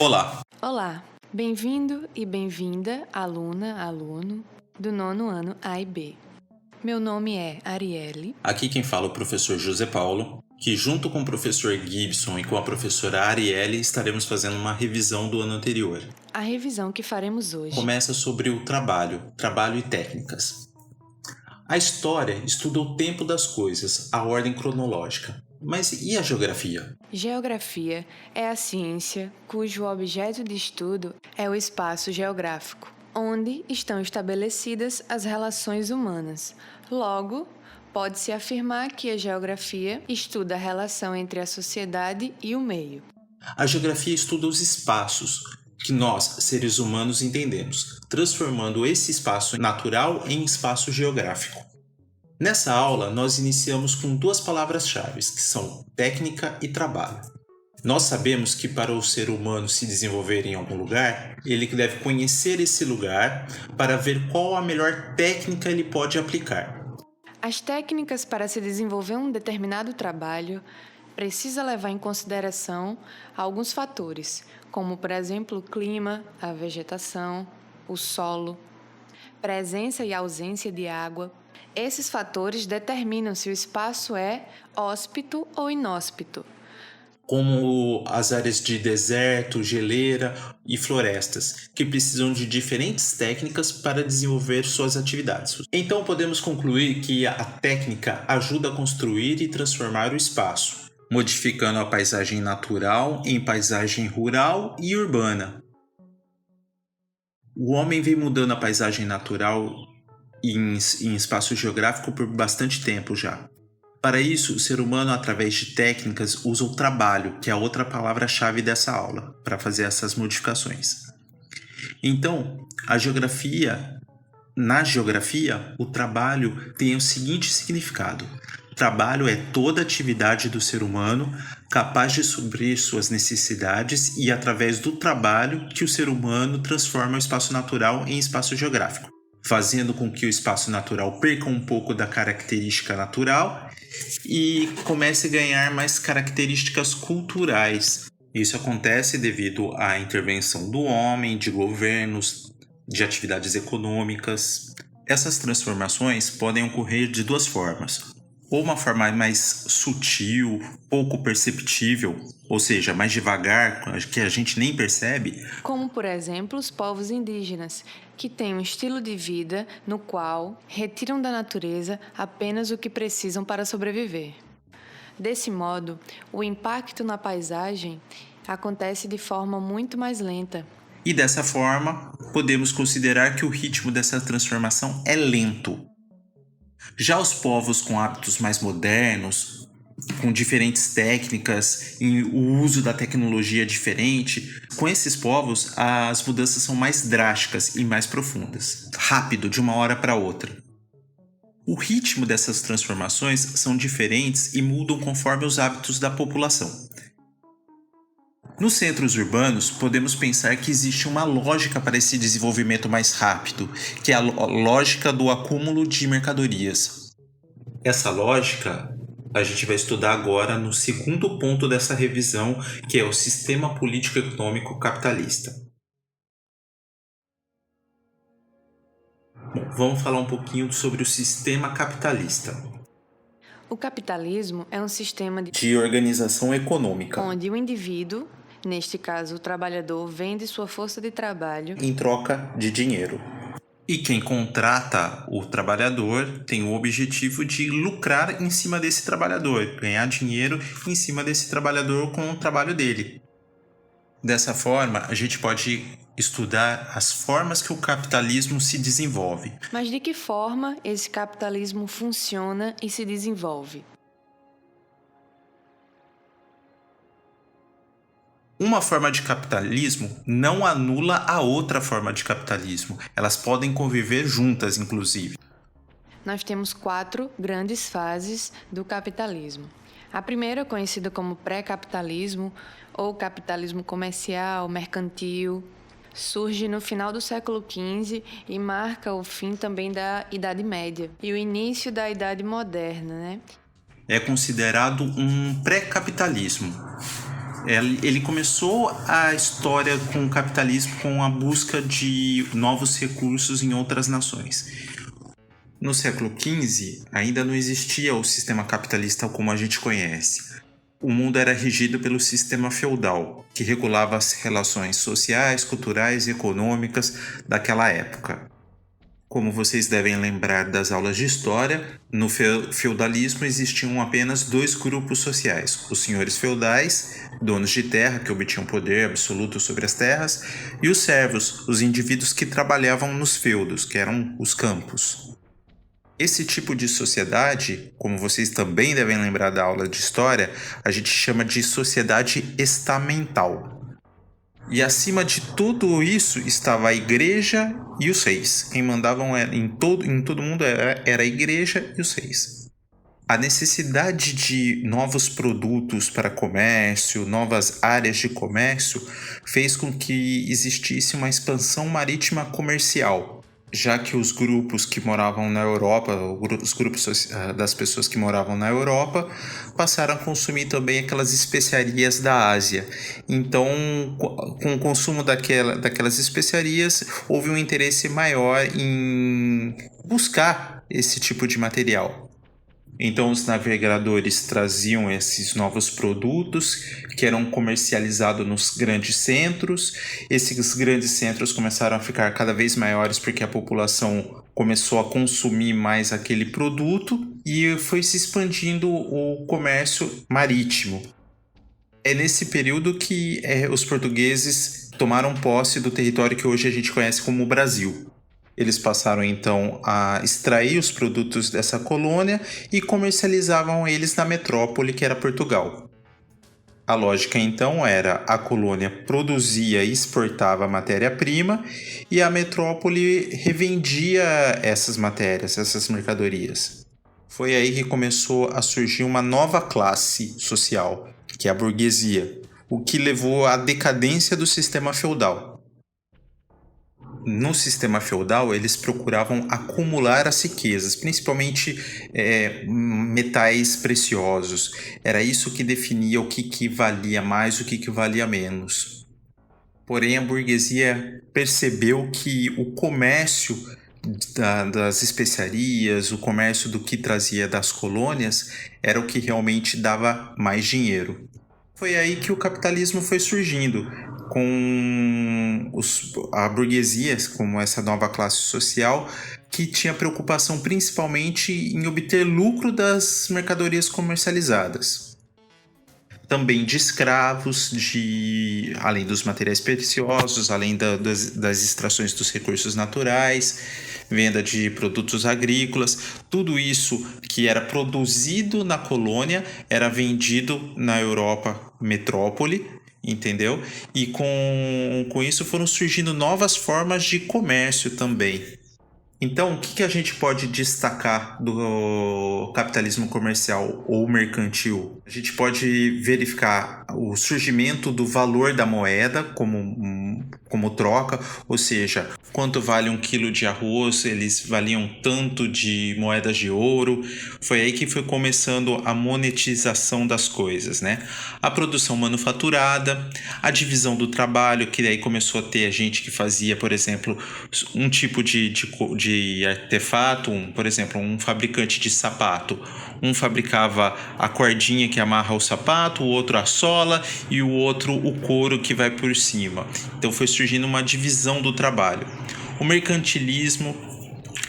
Olá, Olá, bem-vindo e bem-vinda, aluna, aluno, do nono ano A e B. Meu nome é Arielle. aqui quem fala é o professor José Paulo, que junto com o professor Gibson e com a professora Arielle estaremos fazendo uma revisão do ano anterior. A revisão que faremos hoje. Começa sobre o trabalho e técnicas. A história estuda o tempo das coisas, a ordem cronológica. Mas e a geografia? Geografia é a ciência cujo objeto de estudo é o espaço geográfico, onde estão estabelecidas as relações humanas. Logo, pode-se afirmar que a geografia estuda a relação entre a sociedade e o meio. A geografia estuda os espaços que nós, seres humanos, entendemos, transformando esse espaço natural em espaço geográfico. Nessa aula, nós iniciamos com duas palavras-chave, que são técnica e trabalho. Nós sabemos que para o ser humano se desenvolver em algum lugar, ele deve conhecer esse lugar para ver qual a melhor técnica ele pode aplicar. As técnicas para se desenvolver um determinado trabalho precisa levar em consideração alguns fatores, como, por exemplo, o clima, a vegetação, o solo, presença e ausência de água. Esses fatores determinam se o espaço é hóspito ou inóspito. Como as áreas de deserto, geleira e florestas, que precisam de diferentes técnicas para desenvolver suas atividades. Então podemos concluir que a técnica ajuda a construir e transformar o espaço, modificando a paisagem natural em paisagem rural e urbana. O homem vem mudando a paisagem natural em espaço geográfico por bastante tempo já. Para isso, o ser humano, através de técnicas, usa o trabalho, que é a outra palavra-chave dessa aula, para fazer essas modificações. Então, na geografia, o trabalho tem o seguinte significado: trabalho é toda atividade do ser humano capaz de suprir suas necessidades e, através do trabalho, que o ser humano transforma o espaço natural em espaço geográfico, fazendo com que o espaço natural perca um pouco da característica natural e comece a ganhar mais características culturais. Isso acontece devido à intervenção do homem, de governos, de atividades econômicas. Essas transformações podem ocorrer de duas formas: ou uma forma mais sutil, pouco perceptível, ou seja, mais devagar, que a gente nem percebe, Como, por exemplo, os povos indígenas, que têm um estilo de vida no qual retiram da natureza apenas o que precisam para sobreviver. Desse modo, o impacto na paisagem acontece de forma muito mais lenta. e dessa forma podemos considerar que o ritmo dessa transformação é lento. Já os povos com hábitos mais modernos, com diferentes técnicas e o uso da tecnologia diferente, com esses povos as mudanças são mais drásticas e mais profundas, rápido, de uma hora para outra. O ritmo dessas transformações são diferentes e mudam conforme os hábitos da população. Nos centros urbanos, podemos pensar que existe uma lógica para esse desenvolvimento mais rápido, que é a lógica do acúmulo de mercadorias. Essa lógica a gente vai estudar agora no segundo ponto dessa revisão, que é o sistema político-econômico capitalista. Bom, vamos falar um pouquinho sobre o sistema capitalista, O capitalismo é um sistema de organização econômica, onde o indivíduo, neste caso o trabalhador, vende sua força de trabalho em troca de dinheiro. E quem contrata o trabalhador tem o objetivo de lucrar em cima desse trabalhador, ganhar dinheiro em cima desse trabalhador com o trabalho dele. Dessa forma, a gente pode estudar as formas que o capitalismo se desenvolve. Mas de que forma esse capitalismo funciona e se desenvolve? Uma forma de capitalismo não anula a outra forma de capitalismo. Elas podem conviver juntas, inclusive. Nós temos 4 grandes fases do capitalismo. A primeira, conhecida como pré-capitalismo ou capitalismo comercial, mercantil, surge no final do século XV e marca o fim também da Idade Média e o início da Idade Moderna, né? É considerado um pré-capitalismo. Ele começou a história com o capitalismo com a busca de novos recursos em outras nações. No século XV, ainda não existia o sistema capitalista como a gente conhece. O mundo era regido pelo sistema feudal, que regulava as relações sociais, culturais e econômicas daquela época. Como vocês devem lembrar das aulas de história, no feudalismo existiam apenas dois grupos sociais: os senhores feudais, donos de terra que obtinham poder absoluto sobre as terras, e os servos, os indivíduos que trabalhavam nos feudos, que eram os campos. Esse tipo de sociedade, como vocês também devem lembrar da aula de história, a gente chama de sociedade estamental. E acima de tudo isso estava a igreja e os reis. Quem mandavam em todo mundo era a igreja e os reis. A necessidade de novos produtos para comércio, novas áreas de comércio, fez com que existisse uma expansão marítima comercial, já que os grupos que moravam na Europa, os grupos das pessoas que moravam na Europa, passaram a consumir também aquelas especiarias da Ásia. Então, com o consumo daquelas especiarias, houve um interesse maior em buscar esse tipo de material. Então, os navegadores traziam esses novos produtos que eram comercializados nos grandes centros. Esses grandes centros começaram a ficar cada vez maiores porque a população começou a consumir mais aquele produto e foi se expandindo o comércio marítimo. É nesse período que os portugueses tomaram posse do território que hoje a gente conhece como Brasil. Eles passaram então a extrair os produtos dessa colônia e comercializavam eles na metrópole que era Portugal. A lógica então era: a colônia produzia e exportava matéria-prima e a metrópole revendia essas matérias, essas mercadorias. Foi aí que começou a surgir uma nova classe social, que é a burguesia, o que levou à decadência do sistema feudal. No sistema feudal, eles procuravam acumular as riquezas, principalmente metais preciosos. Era isso que definia o que valia mais e o que valia menos. Porém, a burguesia percebeu que o comércio das especiarias, o comércio do que trazia das colônias, era o que realmente dava mais dinheiro. Foi aí que o capitalismo foi surgindo, com a burguesia, como essa nova classe social, que tinha preocupação principalmente em obter lucro das mercadorias comercializadas. Também de escravos, além dos materiais preciosos, além das extrações dos recursos naturais, venda de produtos agrícolas. Tudo isso que era produzido na colônia era vendido na Europa metrópole, entendeu? E com isso foram surgindo novas formas de comércio também. Então, o que a gente pode destacar do capitalismo comercial ou mercantil? A gente pode verificar o surgimento do valor da moeda como troca, ou seja, quanto vale um quilo de arroz, eles valiam tanto de moedas de ouro. Foi aí que foi começando a monetização das coisas, né? A produção manufaturada, a divisão do trabalho, que daí começou a ter gente que fazia, por exemplo, um tipo de artefato, por exemplo, um fabricante de sapato. Um fabricava a cordinha que amarra o sapato, o outro a sola e o outro o couro que vai por cima. Então foi surgindo uma divisão do trabalho. O mercantilismo,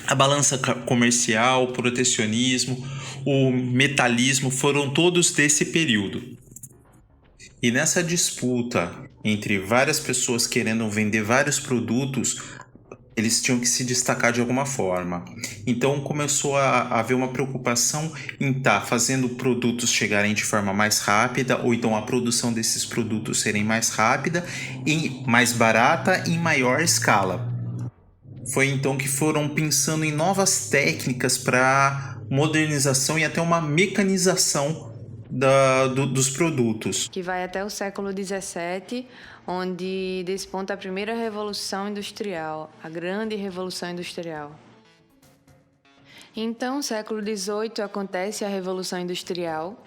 a balança comercial, o protecionismo, o metalismo foram todos desse período. E nessa disputa entre várias pessoas querendo vender vários produtos, eles tinham que se destacar de alguma forma. Então começou a haver uma preocupação em estar fazendo produtos chegarem de forma mais rápida, ou então a produção desses produtos serem mais rápida, mais barata e em maior escala. Foi então que foram pensando em novas técnicas para modernização e até uma mecanização dos produtos. Que vai até o século XVII, onde desponta a primeira revolução industrial, a grande revolução industrial. Então, no século XVIII acontece a Revolução Industrial,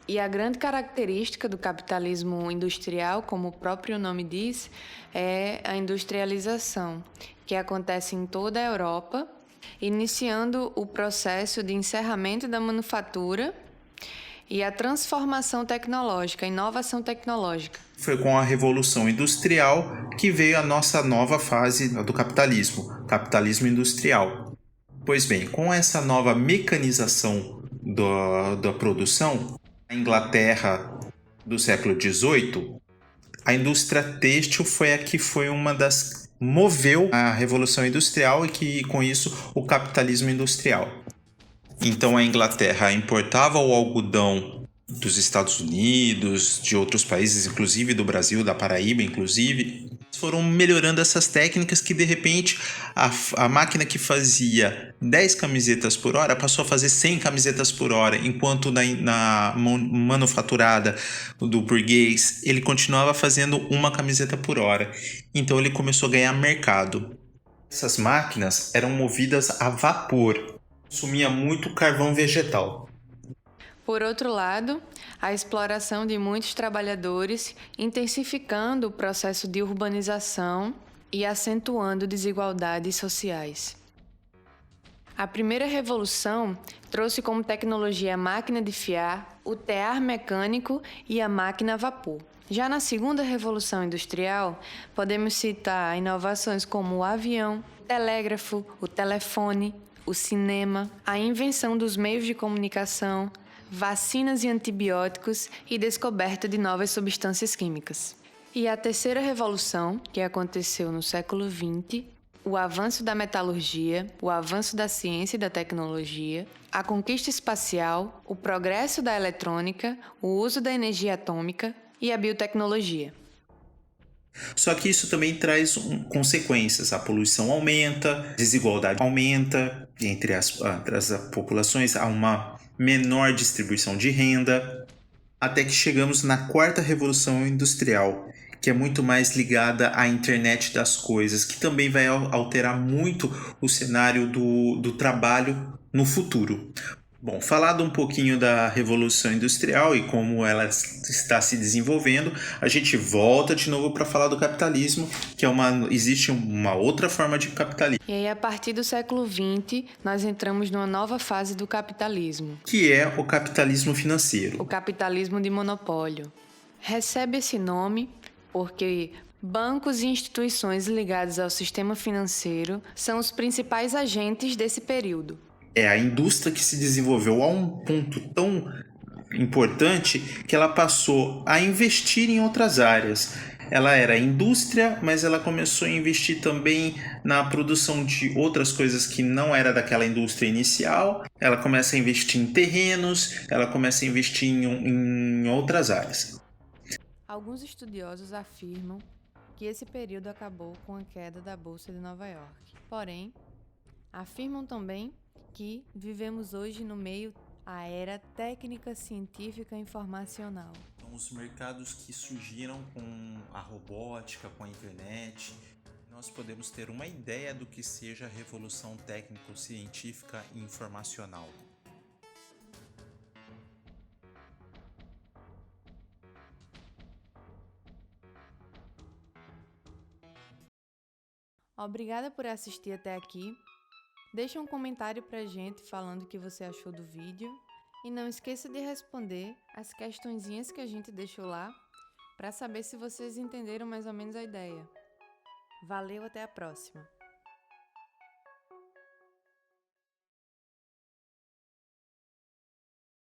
E a grande característica do capitalismo industrial, como o próprio nome diz, é a industrialização, que acontece em toda a Europa, iniciando o processo de encerramento da manufatura e a transformação tecnológica, a inovação tecnológica. Foi com a Revolução Industrial que veio a nossa nova fase do capitalismo industrial. Pois bem, com essa nova mecanização da produção, a Inglaterra do século XVIII, a indústria têxtil foi a que foi uma das moveu a Revolução Industrial e que com isso o capitalismo industrial. Então a Inglaterra importava o algodão dos Estados Unidos, de outros países, inclusive do Brasil, da Paraíba, inclusive. Foram melhorando essas técnicas que, de repente, a máquina que fazia 10 camisetas por hora passou a fazer 100 camisetas por hora, enquanto na manufaturada do burguês, ele continuava fazendo uma camiseta por hora. Então ele começou a ganhar mercado. Essas máquinas eram movidas a vapor, consumia muito carvão vegetal. Por outro lado, a exploração de muitos trabalhadores, intensificando o processo de urbanização e acentuando desigualdades sociais. A primeira revolução trouxe como tecnologia a máquina de fiar, o tear mecânico e a máquina a vapor. Já na segunda revolução industrial, podemos citar inovações como o avião, o telégrafo, o telefone, o cinema, a invenção dos meios de comunicação, vacinas e antibióticos e descoberta de novas substâncias químicas. E a terceira revolução, que aconteceu no século XX, o avanço da metalurgia, o avanço da ciência e da tecnologia, a conquista espacial, o progresso da eletrônica, o uso da energia atômica e a biotecnologia. Só que isso também traz consequências. A poluição aumenta, a desigualdade aumenta entre as populações, há uma menor distribuição de renda, até que chegamos na quarta revolução industrial, que é muito mais ligada à internet das coisas, que também vai alterar muito o cenário do trabalho no futuro. Bom, falado um pouquinho da Revolução Industrial e como ela está se desenvolvendo, a gente volta de novo para falar do capitalismo, que existe uma outra forma de capitalismo. E aí, a partir do século XX, nós entramos numa nova fase do capitalismo, Que é o capitalismo financeiro. o capitalismo de monopólio. Recebe esse nome porque bancos e instituições ligadas ao sistema financeiro são os principais agentes desse período. É a indústria que se desenvolveu a um ponto tão importante que ela passou a investir em outras áreas. Ela era indústria, mas ela começou a investir também na produção de outras coisas que não era daquela indústria inicial. Ela começa a investir em terrenos, ela começa a investir em outras áreas. Alguns estudiosos afirmam que esse período acabou com a queda da Bolsa de Nova York. Porém, afirmam também que vivemos hoje no meio da era técnica científica informacional. São os mercados que surgiram com a robótica, com a internet. Nós podemos ter uma ideia do que seja a revolução técnico-científica e informacional. Obrigada por assistir até aqui. Deixa um comentário pra gente falando o que você achou do vídeo e não esqueça de responder as questõezinhas que a gente deixou lá para saber se vocês entenderam mais ou menos a ideia. Valeu, até a próxima!